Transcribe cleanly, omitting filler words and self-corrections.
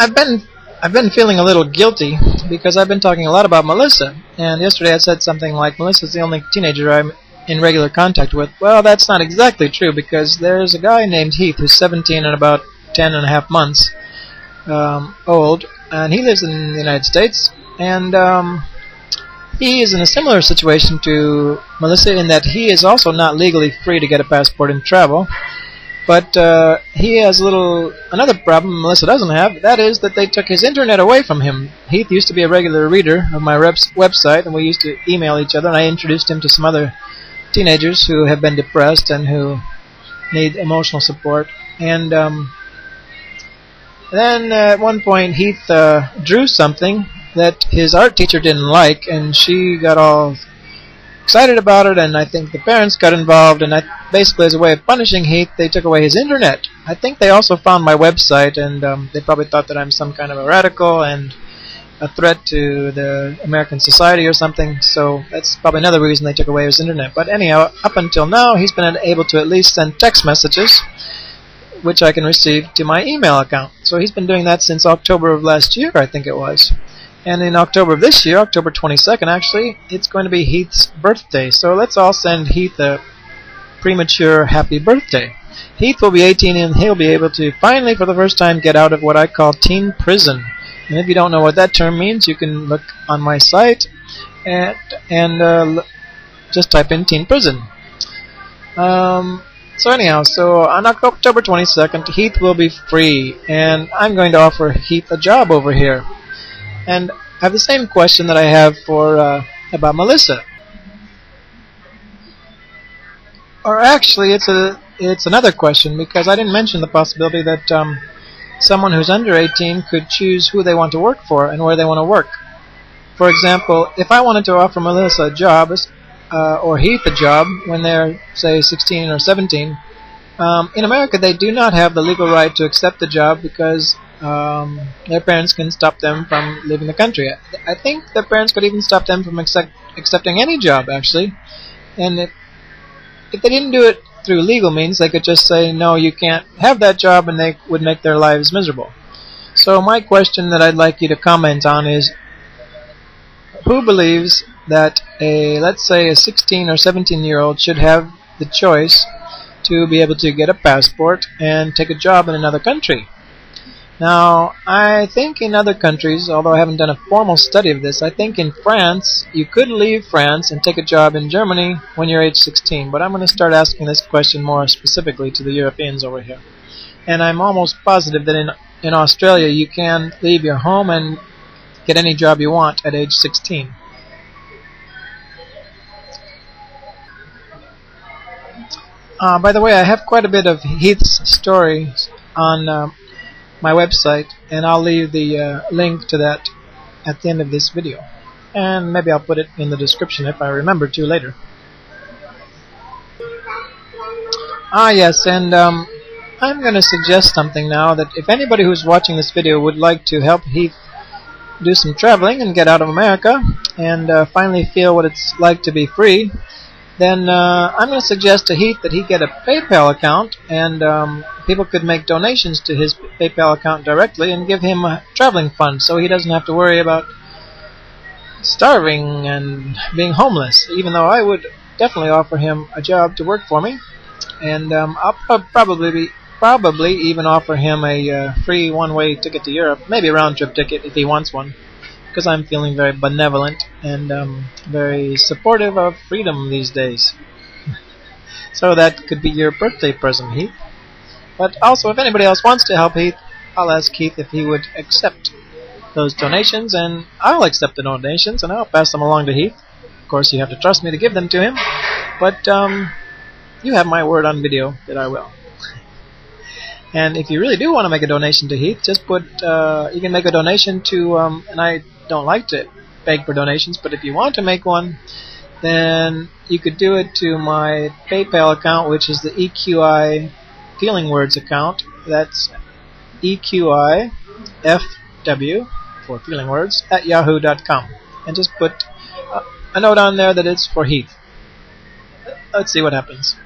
I've been feeling a little guilty because I've been talking a lot about Melissa, and yesterday I said something like Melissa's the only teenager I'm in regular contact with. Well, that's not exactly true because there's a guy named Heath who's 17 and about 10 and a half months old, and he lives in the United States, and he is in a similar situation to Melissa in that he is also not legally free to get a passport and travel. But he has another problem Melissa doesn't have. That is that they took his internet away from him. Heath used to be a regular reader of my website, and we used to email each other, and I introduced him to some other teenagers who have been depressed and who need emotional support. And then at one point Heath drew something that his art teacher didn't like, and she got all excited about it, and I think the parents got involved, and basically as a way of punishing Heath, they took away his internet. I think they also found my website, and they probably thought that I'm some kind of a radical and a threat to the American society or something, so that's probably another reason they took away his internet. But anyhow, up until now, he's been able to at least send text messages, which I can receive to my email account. So he's been doing that since October of last year, I think it was. And in October of this year, October 22nd actually, it's going to be Heath's birthday. So let's all send Heath a premature happy birthday. Heath will be 18 and he'll be able to finally for the first time get out of what I call teen prison. And if you don't know what that term means, you can look on my site and just type in teen prison. So anyhow, so on October 22nd, Heath will be free, and I'm going to offer Heath a job over here. And I have the same question that I have for about Melissa. Or actually, it's another question, because I didn't mention the possibility that someone who's under 18 could choose who they want to work for and where they want to work. For example, if I wanted to offer Melissa a job or Heath a job when they're, say, 16 or 17, in America they do not have the legal right to accept the job because their parents can stop them from leaving the country. I think their parents could even stop them from accepting any job, actually. And if they didn't do it through legal means, they could just say, no, you can't have that job, and they would make their lives miserable. So my question that I'd like you to comment on is, who believes that let's say a 16 or 17-year-old should have the choice to be able to get a passport and take a job in another country? Now, I think in other countries, although I haven't done a formal study of this, I think in France, you could leave France and take a job in Germany when you're age 16. But I'm going to start asking this question more specifically to the Europeans over here. And I'm almost positive that in Australia, you can leave your home and get any job you want at age 16. By the way, I have quite a bit of Heath's stories on my website, and I'll leave the link to that at the end of this video, and maybe I'll put it in the description if I remember to later. Yes, and I'm going to suggest something now, that if anybody who's watching this video would like to help Heath do some traveling and get out of America and finally feel what it's like to be free, then I'm going to suggest to Heath that he get a PayPal account, and people could make donations to his PayPal account directly and give him a traveling fund so he doesn't have to worry about starving and being homeless, even though I would definitely offer him a job to work for me, and I'll probably even offer him a free one-way ticket to Europe, maybe a round-trip ticket if he wants one, because I'm feeling very benevolent and very supportive of freedom these days. So that could be your birthday present, Heath. But also, if anybody else wants to help Heath, I'll ask Heath if he would accept those donations, and I'll accept the donations, and I'll pass them along to Heath. Of course, you have to trust me to give them to him, but you have my word on video that I will. And if you really do want to make a donation to Heath, just put, you can make a donation to, and I don't like to beg for donations, but if you want to make one, then you could do it to my PayPal account, which is the EQI Feeling Words account. That's EQIFW for Feeling Words at yahoo.com. And just put a note on there that it's for Heath. Let's see what happens.